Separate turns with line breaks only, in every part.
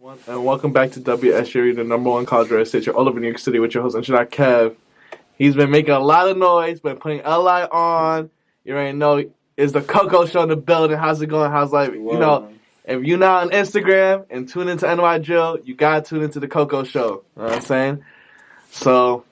And welcome back to WSURE, the number one college radio station all over New York City with your host, Intro Kev. He's been making a lot of noise, been putting LI on. You already know, is the Coco show in the building. How's it going? How's life? If you're not on Instagram and tune into NY Drill, you gotta tune into the Coco show. You know what I'm saying? So,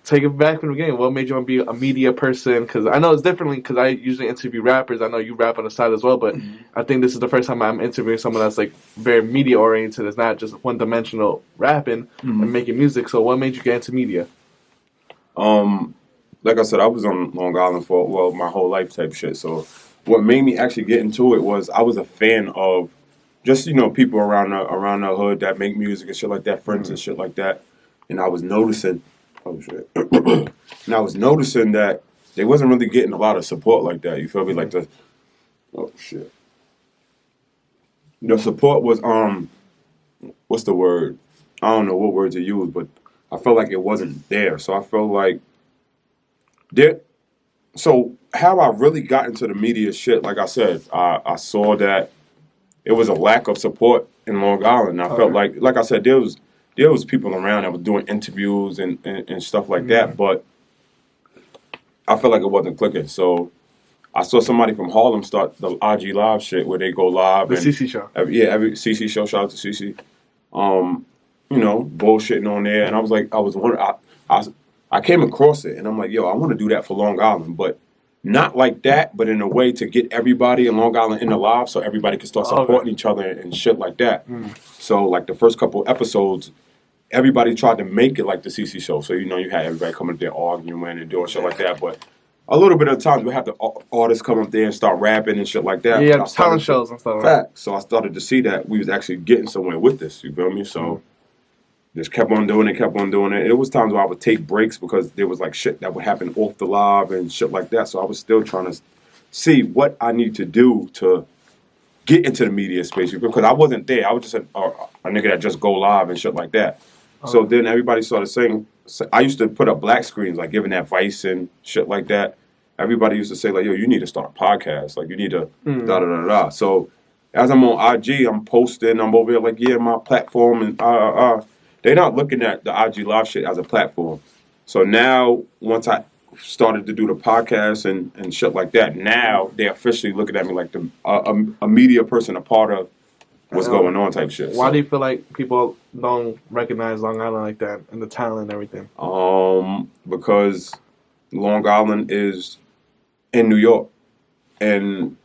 take it back from the beginning. What made you want to be a media person? Because I know it's differently because I usually interview rappers. I know you rap on the side as well, but I think this is the first time I'm interviewing someone that's like very media oriented. It's not just one dimensional rapping and making music. So what made you get into media?
Like I said, I was on Long Island for my whole life type shit. So what made me actually get into it was I was a fan of just people around the hood that make music and shit like that, friends and shit like that. And I was noticing, oh shit, and I was noticing that they wasn't really getting a lot of support like that. You feel me? Like oh shit, the support was what's the word? I don't know what word to use, but I felt like it wasn't there. So I felt like there. So how I really got into the media shit, like I said, I saw that it was a lack of support in Long Island. I felt like I said, there was people around that were doing interviews and stuff like that, but I felt like it wasn't clicking. So I saw somebody from Harlem start the IG Live shit where they go live.
The CC show.
Every CC show, shout out to CC. Bullshitting on there. And I was like, I came across it and I'm like, yo, I want to do that for Long Island, but not like that, but in a way to get everybody in Long Island in the live so everybody can start supporting each other and shit like that. So like the first couple episodes, everybody tried to make it like the CC show. So, you had everybody coming up there arguing and doing shit like that. But a little bit of the times we have the artists come up there and start rapping and shit like that.
Yeah, talent shows and stuff.
Fact. So I started to see that we was actually getting somewhere with this. You feel me? So just kept on doing it. It was times where I would take breaks because there was like shit that would happen off the live and shit like that. So I was still trying to see what I need to do to get into the media space. Because I wasn't there. I was just a nigga that just go live and shit like that. So then everybody started saying, I used to put up black screens, like giving advice and shit like that. Everybody used to say, like, yo, you need to start a podcast. Like, you need to da-da-da-da. So as I'm on IG, I'm posting. I'm over here like, yeah, my platform. And they're not looking at the IG Live shit as a platform. So now, once I started to do the podcast and shit like that, now they're officially looking at me like a media person, a part of what's going on type shit.
Why do you feel like people don't recognize Long Island like that and the talent and everything?
Because Long Island is in New York. And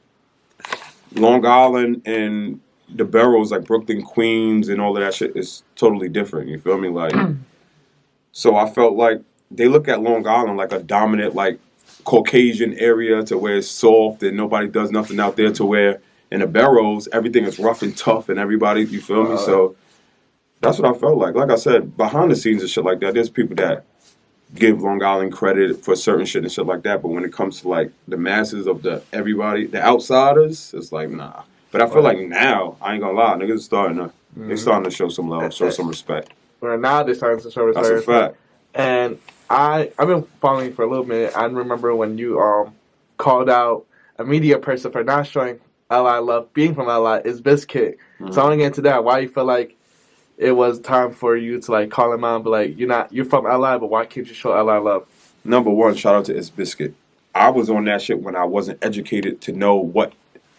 Long Island and the boroughs like Brooklyn, Queens, and all of that shit is totally different. You feel me? Like, so I felt like they look at Long Island like a dominant, like, Caucasian area to where it's soft and nobody does nothing out there, to where in the boroughs, everything is rough and tough and everybody, you feel me? So that's what I felt like. Like I said, behind the scenes and shit like that, there's people that give Long Island credit for certain shit and shit like that. But when it comes to like the masses of the outsiders, it's like, nah. But I feel like now, I ain't gonna lie, niggas they're starting to show some love, show some respect.
Well, now they're starting to show respect.
That's a fact.
And I've been following you for a little minute. I remember when you called out a media person for not showing LI love, being from LI is Biscuit. So I want to get into that. Why you feel like it was time for you to like call him out and be like, you're from LI, but why can't you show LI love?
Number one, shout out to It's Biscuit. I was on that shit when I wasn't educated to know what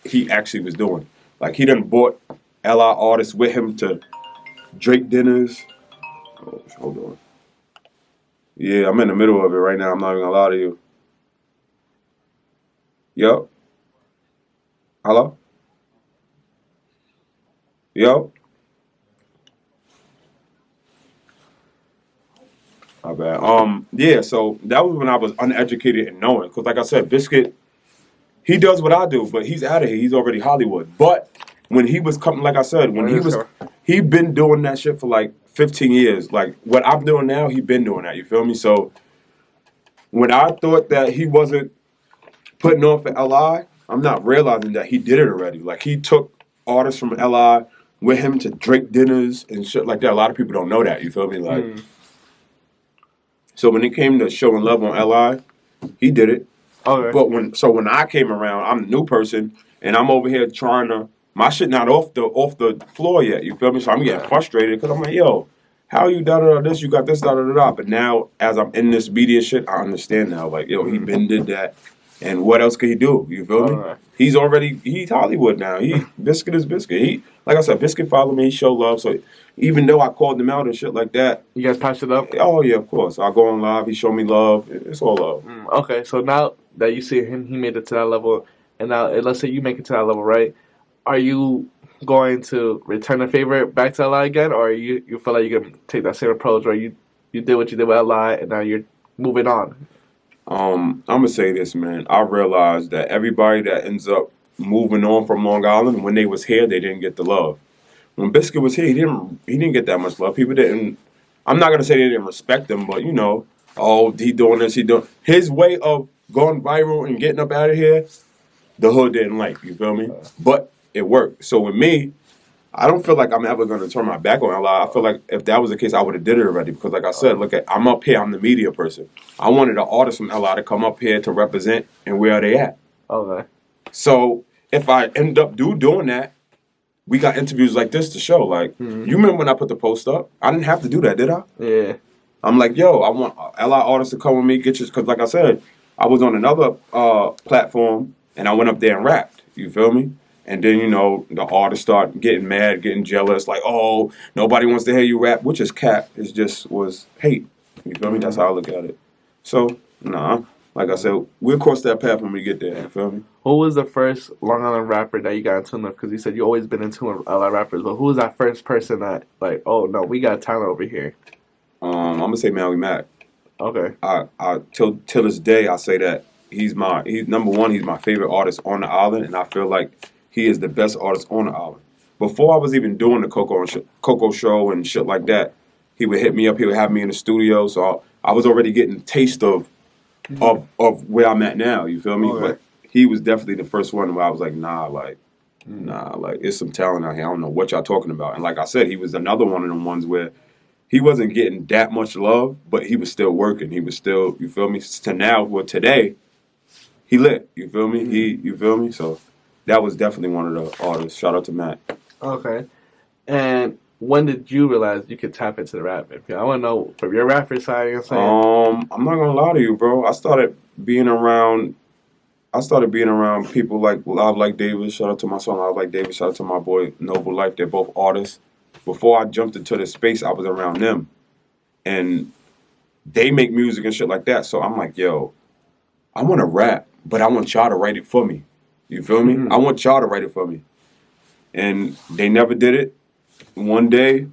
he actually was doing. Like, he done brought LI artists with him to Drake dinners. Oh, hold on. Yeah, I'm in the middle of it right now. I'm not even gonna lie to you. Yo. Hello? Yo? My bad. Yeah, so that was when I was uneducated and knowing. Because like I said, Biscuit, he does what I do, but he's out of here. He's already Hollywood. But when he was coming, like I said, he been doing that shit for like 15 years. Like, what I'm doing now, he been doing that. You feel me? So when I thought that he wasn't putting on for LI, I'm not realizing that he did it already. Like, he took artists from LI with him to Drake dinners and shit like that. A lot of people don't know that. You feel me? Like, so when it came to showing love on LI, he did it. Okay. But when I came around, I'm a new person, and I'm over here trying to my shit not off the floor yet. You feel me? So I'm getting frustrated because I'm like, yo, how you da da da this? You got this da da da da. But now, as I'm in this media shit, I understand now. Like, yo, he been did that, and what else could he do? You feel me? He's Hollywood now. Biscuit is Biscuit. Like I said, Biscuit followed me. He showed love. So even though I called him out and shit like that,
you guys patched it up.
Oh yeah, of course. I go on live. He showed me love. It's all love.
Okay, so now that you see him, he made it to that level, and now let's say you make it to that level, right? Are you going to return the favor back to LI again, or you feel like you're gonna take that same approach, where you did what you did with LI, and now you're moving on?
I'm gonna say this, man. I realized that everybody that ends up moving on from Long Island, when they was here, they didn't get the love. When Biscuit was here, he didn't get that much love. People didn't. I'm not gonna say they didn't respect him, but oh, he doing this, he doing his way of going viral and getting up out of here. The hood didn't like. You feel me? But it worked. So with me, I don't feel like I'm ever going to turn my back on LI. I feel like if that was the case, I would have did it already. Because like I said, I'm up here. I'm the media person. I wanted an artist from LI to come up here to represent, and where are they at?
Okay.
So if I end up doing that, we got interviews like this to show. Like, you remember when I put the post up? I didn't have to do that, did I?
Yeah.
I'm like, yo, I want LI artists to come with me, get you. Because like I said, I was on another platform, and I went up there and rapped. You feel me? And then, the artists start getting mad, getting jealous, like, oh, nobody wants to hear you rap, which is cap. It just was hate. You feel me? That's how I look at it. So, nah, like I said, we'll cross that path when we get there. You feel me?
Who was the first Long Island rapper that you got in tune with? Because you said you always been in tune with LI rappers, but who was that first person that, like, oh, no, we got talent over here?
I'm going to say Maui Mac.
Okay.
I till this day, I say that he's number one, he's my favorite artist on the island, and I feel like he is the best artist on the island. Before I was even doing the Coco show and shit like that, he would hit me up. He would have me in the studio. So I was already getting a taste of where I'm at now. You feel me?
Okay.
But he was definitely the first one where I was like, nah, it's some talent out here. I don't know what y'all talking about. And like I said, he was another one of them ones where he wasn't getting that much love, but he was still working. He was still, you feel me? To now, today, he lit. You feel me? You feel me? So that was definitely one of the artists. Shout out to Matt.
Okay. And when did you realize you could tap into the rap? I want to know from your rapper side. You know what I'm saying?
I'm not gonna lie to you, bro. I started being around people like Live Like David. Shout out to my son Live Like David. Shout out to my boy Noble Life. They're both artists. Before I jumped into the space, I was around them, and they make music and shit like that. So I'm like, yo, I want to rap, but I want y'all to write it for me. You feel me? I want y'all to write it for me. And they never did it. One day,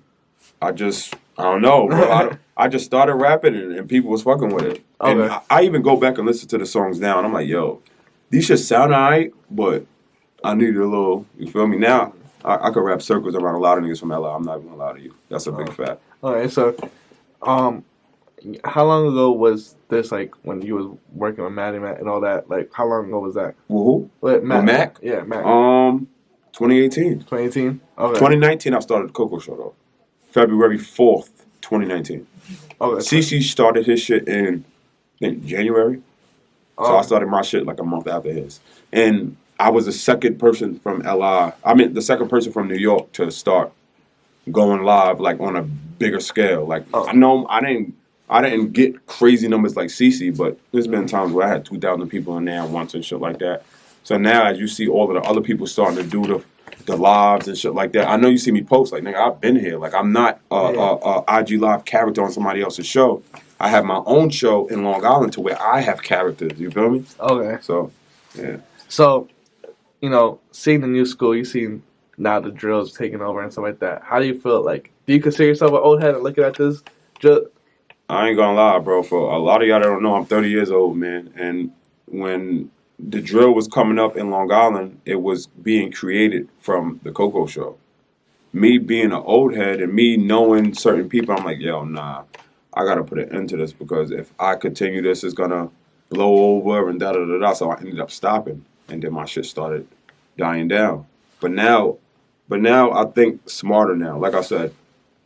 I don't know, bro. I just started rapping and people was fucking with it.
Okay.
And I even go back and listen to the songs now, and I'm like, yo, these shit sound alright, but I need a little, you feel me? Now, I could rap circles around a lot of niggas from LA. I'm not even gonna lie to you. That's a big fact.
Okay, so, how long ago was this, like, when you was working with Matt and all that? Like, how long ago was that?
Who?
With
Mac?
Yeah, Mac.
2018.
2018? Okay.
2019, I started the Coco show, though. February 4th, 2019.
Okay.
CC started his shit in January. So I started my shit like a month after his. And I was the second person from LI. The second person from New York to start going live, like, on a bigger scale. Like, I know I didn't get crazy numbers like CC, but there's been times where I had 2,000 people in there once and shit like that. So now, as you see all of the other people starting to do the lives and shit like that, I know you see me post, like, nigga, I've been here. Like, I'm not a IG live character on somebody else's show. I have my own show in Long Island to where I have characters. You feel me?
Okay.
So, yeah.
So, seeing the new school, you see now the drills taking over and stuff like that. How do you feel? Like, do you consider yourself an old head and looking at this drill?
I ain't gonna lie, bro. For a lot of y'all that don't know, I'm 30 years old, man. And when the drill was coming up in Long Island, it was being created from the Coco show. Me being an old head and me knowing certain people, I'm like, yo, nah, I gotta put an end to this because if I continue this, it's gonna blow over and da-da-da-da. So I ended up stopping. And then my shit started dying down. But now I think smarter now. Like I said,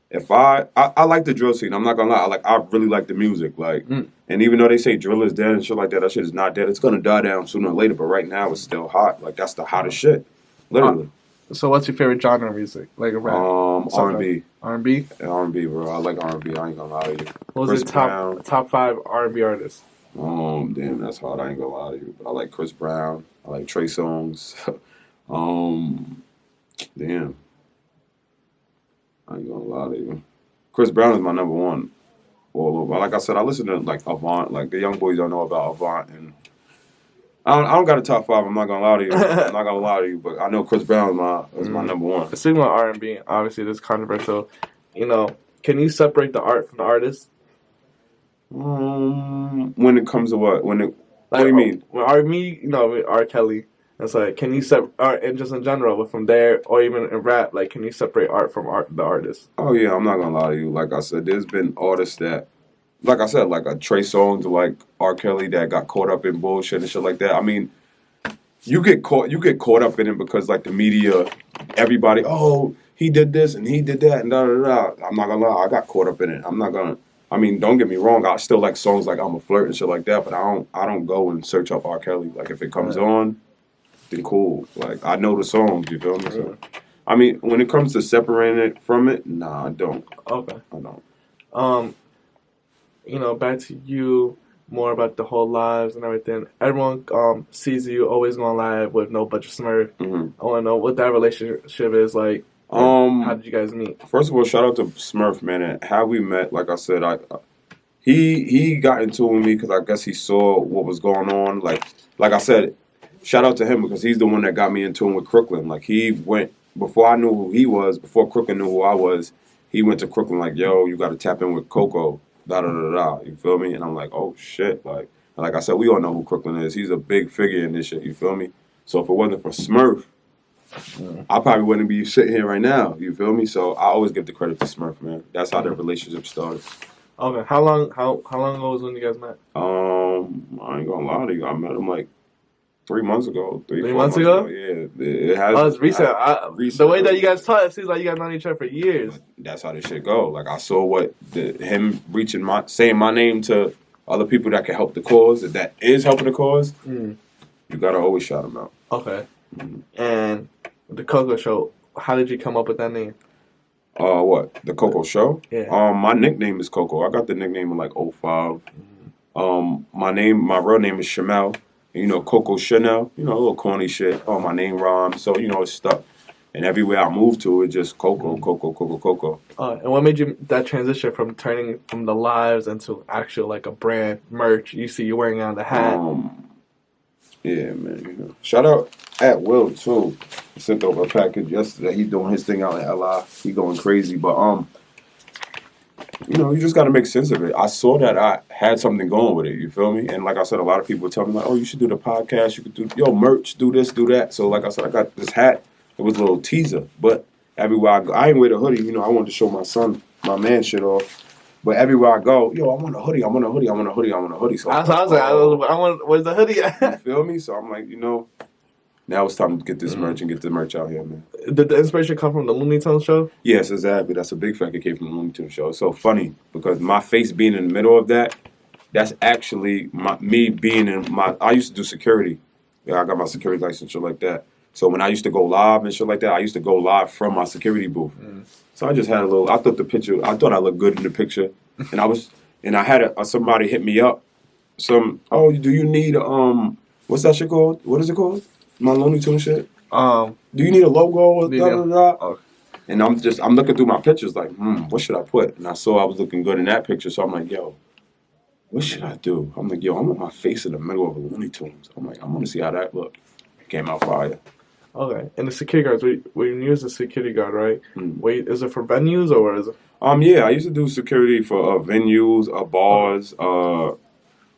if I like the drill scene. I'm not gonna lie. I really like the music. Like, and even though they say drill is dead and shit like that, that shit is not dead. It's gonna die down sooner or later. But right now, it's still hot. Like, that's the hottest shit, literally.
So what's your favorite genre of music? Like a rap?
R&B.
R&B?
R&B, bro. I like R&B. I ain't gonna lie to you.
What was the top 5 R&B artists?
Damn, that's hard. I ain't gonna lie to you. But I like Chris Brown. I like Trey Songz. Damn. I ain't gonna lie to you. Chris Brown is my number one. All over. Like I said, I listen to like Avant. Like the young boys don't know about Avant, and I don't got a top 5. I'm not gonna lie to you. I'm not gonna lie to you, but I know Chris Brown is my number one.
Speaking about R&B, obviously this is controversial. You know, can you separate the art from the artist?
When it comes to what? What
Like,
do you mean?
R&B, with R. Kelly. It's like, can you separate art, and just in general, but from there, or even in rap, like, can you separate art from the artist?
Oh yeah, I'm not gonna lie to you. Like I said, there's been artists that, like I said, like a Trey Songz or like R. Kelly that got caught up in bullshit and shit like that. I mean, you get caught up in it because like the media, everybody, oh, he did this and he did that and da da da. I'm not gonna lie, I got caught up in it. I'm not gonna. I mean, don't get me wrong. I still like songs like "I'm a Flirt" and shit like that, but I don't go and search up R. Kelly. Like if it comes on, then cool. Like I know the songs. You feel me? So, I mean, when it comes to separating it from it, nah, I don't.
Okay.
I don't.
Back to you, more about the whole lives and everything. Everyone sees you always going live with No Budget Smurf.
Mm-hmm.
I want to know what that relationship is like. How did you guys meet?
First of all, shout out to Smurf, man. And how we met, like I said, he got into it with me because I guess he saw what was going on. Like I said, shout out to him because he's the one that got me into it with Crooklyn. Like he went before I knew who he was, before Crooklyn knew who I was. He went to Crooklyn like, yo, you got to tap in with Coco. Da da da da. You feel me? And I'm like, oh shit. Like I said, we all know who Crooklyn is. He's a big figure in this shit. You feel me? So if it wasn't for Smurf, I probably wouldn't be sitting here right now. You feel me? So I always give the credit to Smurf, man. That's how the relationship started.
Okay. How long ago was when you guys met?
I ain't gonna lie to you. I met him like 3 months ago.
3 months ago?
Yeah. It has.
Oh, it's recent. The way that you guys talk, it seems like you guys known each other for years.
That's how this shit go. Like I saw him saying my name to other people that can help the cause, that is helping the cause. You gotta always shout him out.
Okay. And the Coco Show, how did you come up with that name?
What? The Coco Show?
Yeah.
My nickname is Coco. I got the nickname in like 05. My real name is Shamel. Coco Chanel. A little corny shit. Oh, my name rhymes. So, it's stuck. And everywhere I move to, it's just Coco, Coco, Coco, Coco.
And what made you that transition from turning from the lives into actual like a brand merch? You see you wearing on the hat.
Yeah, man. Shout out at Will too. He sent over a package yesterday. He's doing his thing out in LI. He going crazy, but you just got to make sense of it. I saw that I had something going with it. You feel me? And like I said, a lot of people tell me like, "Oh, you should do the podcast. You could do merch, do this, do that." So like I said, I got this hat. It was a little teaser, but everywhere I go, I ain't wear the hoodie. I wanted to show my man shit off. But everywhere I go, I want a hoodie. I want a hoodie. I want a hoodie. I want a hoodie. So
I was like, where's the hoodie at?
You feel me? So I'm like, now it's time to get this merch and get the merch out here, man.
Did the inspiration come from the Looney Tunes show?
Yes, exactly. That's a big fact. It came from the Looney Tunes show. It's so funny because my face being in the middle of that's actually me being I used to do security. Yeah, I got my security license, shit like that. So when I used to go live and shit like that, I used to go live from my security booth. So I just had I thought I looked good in the picture. And I had somebody hit me up. Do you need, what's that shit called? What is it called? My Looney Tunes shit? Do you need a logo? Okay. And I'm looking through my pictures like, what should I put? And I saw I was looking good in that picture. So I'm like, yo, what should I do? I'm like, yo, I want my face in the middle of a Looney Tunes. I'm like, I want to see how that look. Came out fire.
Okay, and the security guards, when you use the security guard, right? Wait, is it for venues or is it?
Yeah, I used to do security for venues, bars,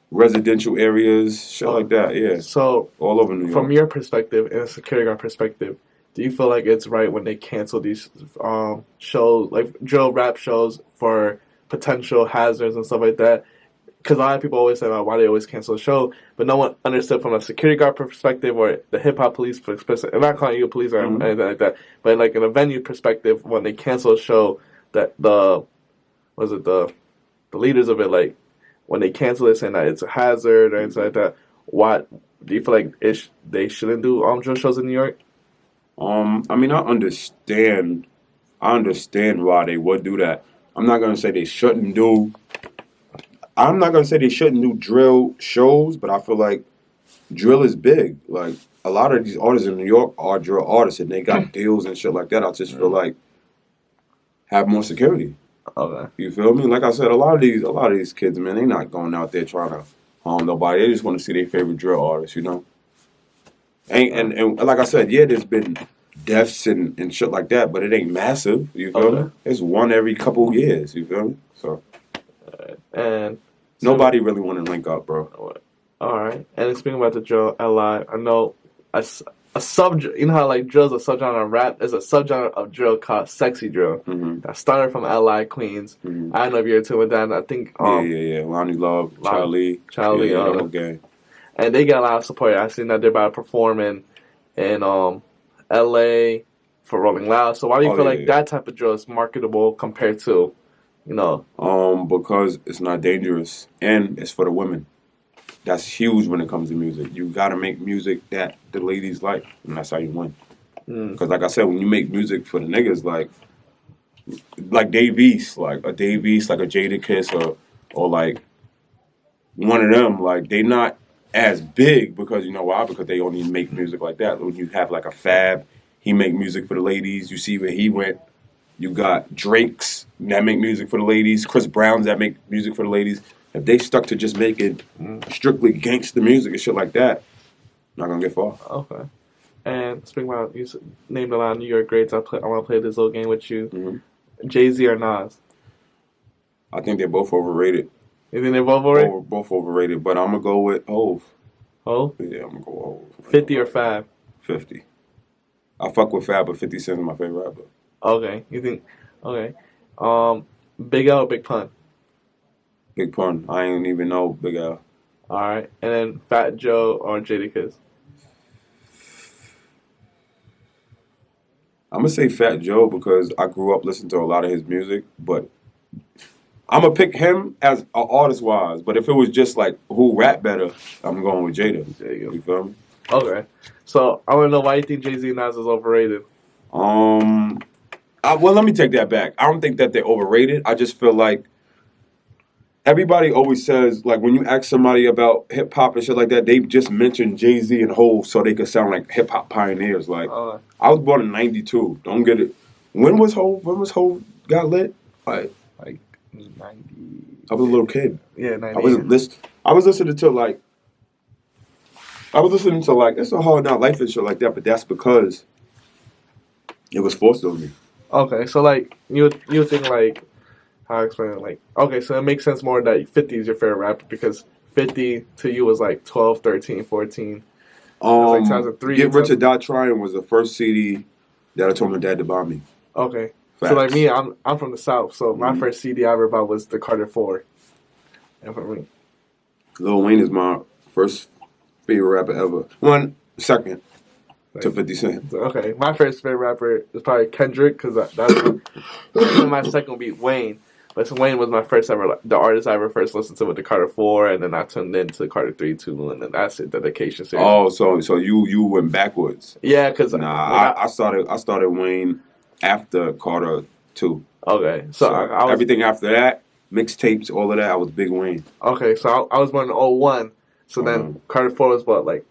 residential areas, shit like that. Yeah.
So
all over New York.
From your perspective and a security guard perspective, do you feel like it's right when they cancel these shows, like drill rap shows, for potential hazards and stuff like that? Because a lot of people always say about why they always cancel a show, but no one understood from a security guard perspective or the hip hop police perspective. I'm not calling you a police or anything like that, but like in a venue perspective, when they cancel a show, that the leaders of it, like when they cancel it, saying that it's a hazard or anything like that. What do you feel like they shouldn't do drill shows in New York?
I mean, I understand why they would do that. I'm not gonna say they shouldn't do. I'm not gonna say they shouldn't do drill shows, but I feel like drill is big. Like a lot of these artists in New York are drill artists, and they got deals and shit like that. I just feel like have more security.
Okay.
You feel me? Like I said, a lot of these kids, man, they not going out there trying to harm nobody. They just want to see their favorite drill artist, you know. And like I said, yeah, there's been deaths and shit like that, but it ain't massive. You feel me? It's one every couple of years. You feel me? So,
and
nobody really want to link up, bro.
All right. And speaking about the drill, LI, I know a sub. You know how like drill's a subgenre of rap. There's a subgenre of drill called sexy drill that started from LI Queens. I don't know if you're tuned with that. I think
yeah. Lonnie Love, Charlie,
the
gang.
And they got a lot of support. I seen that they're about performing in L.A. for Rolling Loud. So why do you feel like that type of drill is marketable compared to, you know?
Because it's not dangerous and it's for the women. That's huge when it comes to music. You gotta make music that the ladies like, and that's how you win. Because like I said, when you make music for the niggas, like Dave East, like a Jadakiss, or like one of them, like they not as big because you know why? Because they only make music like that. When you have like a Fab, he make music for the ladies. You see where he went. You got Drake's that make music for the ladies. Chris Brown's that make music for the ladies. If they stuck to just making strictly gangster music and shit like that, not gonna get far.
Okay. And speaking about, you named a lot of New York greats. I want to play this little game with you. Jay-Z or Nas?
I think they're both overrated.
You think they're both overrated?
Both overrated, but I'm gonna go with Hov.
Hov?
Yeah, I'm gonna go Hov.
50 or Fab?
50. I fuck with Fab, but 50 Cent is my favorite rapper.
Okay, you think? Okay. Big L or Big Pun?
Big Pun. I ain't even know Big L.
All right, and then Fat Joe or Jadakiss?
I'm gonna say Fat Joe because I grew up listening to a lot of his music, but I'm gonna pick him as artist wise. But if it was just like who rap better, I'm going with Jada.
There you go.
You feel me?
Okay, so I want to know why you think Jay-Z and Nas is overrated.
Well, let me take that back. I don't think that they're overrated. I just feel like everybody always says, like, when you ask somebody about hip hop and shit like that, they just mention Jay-Z and Hov so they could sound like hip hop pioneers. Like, I was born in '92. Don't get it. When was Hov got lit? Like
90.
I was a little kid.
Yeah, 90.
I was listening to like It's a Hard Knock Life and shit like that, but that's because it was forced on me.
Okay, so like you think like how I explain it, like okay, so it makes sense more that 50 is your favorite rapper because 50 to you was like 12, 13, 14. Like 2003.
Get Rich or Die Trying was the first CD that I told my dad to buy me.
Okay.
Facts.
So like me, I'm from the South, so my first CD I ever bought was the Carter 4. And for me,
Lil Wayne is my first favorite rapper ever. Second to 50 Cent.
Okay, my first favorite rapper is probably Kendrick because that's my second would be Wayne. But so Wayne was my first ever, the artist I ever first listened to with the Carter 4, and then I turned into the Carter 3, 2, and then that's it, Dedication series.
Oh, so you went backwards.
Yeah, because
I started Wayne after Carter 2.
Okay, so I was,
everything after that, mixtapes, all of that, I was big Wayne.
Okay, so I was born in 01, so then Carter 4 was what, like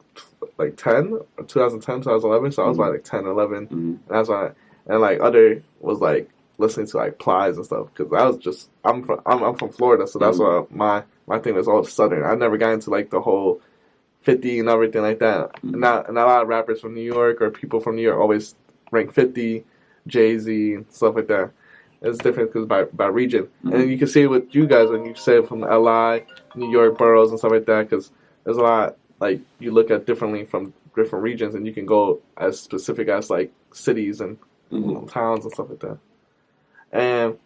10? Or 2010, 2011, so I was like 10, 11, and that's why, and like other was like listening to like Plies and stuff, because I was just, I'm from Florida, so that's why my thing was all Southern. I never got into like the whole 50 and everything like that. And a lot of rappers from New York or people from New York always rank 50, Jay-Z, and stuff like that. It's different because by region. And you can see it with you guys when you say from LI, New York boroughs and stuff like that, because there's a lot, like, you look at differently from different regions, and you can go as specific as, like, cities and towns and stuff like that. And,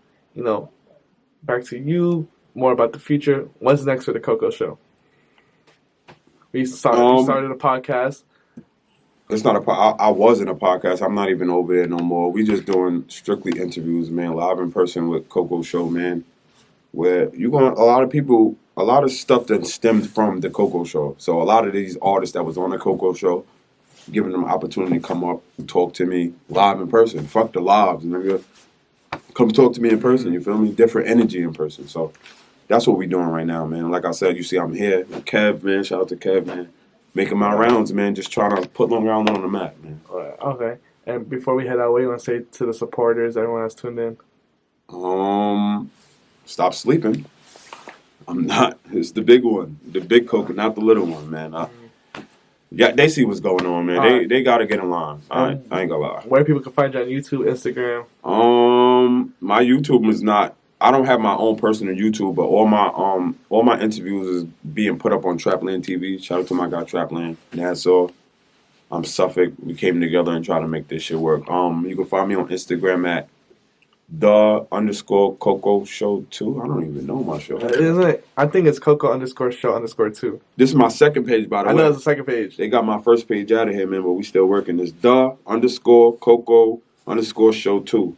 back to you, more about the future. What's next for the Coco Show? We started a podcast.
It's not I wasn't a podcast. I'm not even over there no more. We just doing strictly interviews, man. Live in person with Coco Show, man. Where a lot of stuff that stemmed from the Coco Show. So a lot of these artists that was on the Coco Show, giving them an opportunity to come up and talk to me live in person. Fuck the lives, nigga. Come talk to me in person, you feel me? Different energy in person. So that's what we doing right now, man. Like I said, you see I'm here. Kev, man, shout out to Kev, man. Making my rounds, man. Just trying to put Long Island on the map, man.
Okay. And before we head out, what do you want to say to the supporters, everyone that's tuned in?
Stop sleeping. I'm not. It's the big one. The big Coco, not the little one, man. Yeah, they see what's going on, man. They got to get in line. I ain't gonna lie.
Where people can find you on YouTube, Instagram?
My YouTube is not. I don't have my own personal YouTube, but all my interviews is being put up on Trapland TV. Shout out to my guy Trapland. Nassau. I'm Suffolk. We came together and tried to make this shit work. You can find me on Instagram at _Coco Show 2. I don't even know my show.
Isn't it? I think it's Coco_Show_2.
This is my second page, by the way.
I know it's the second page.
They got my first page out of here, man, but we still working this. _Coco_Show 2.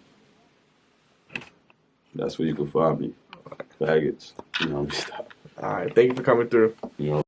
That's where you can find me. Faggots. You know, stop.
All right. Thank you for coming through.
You know.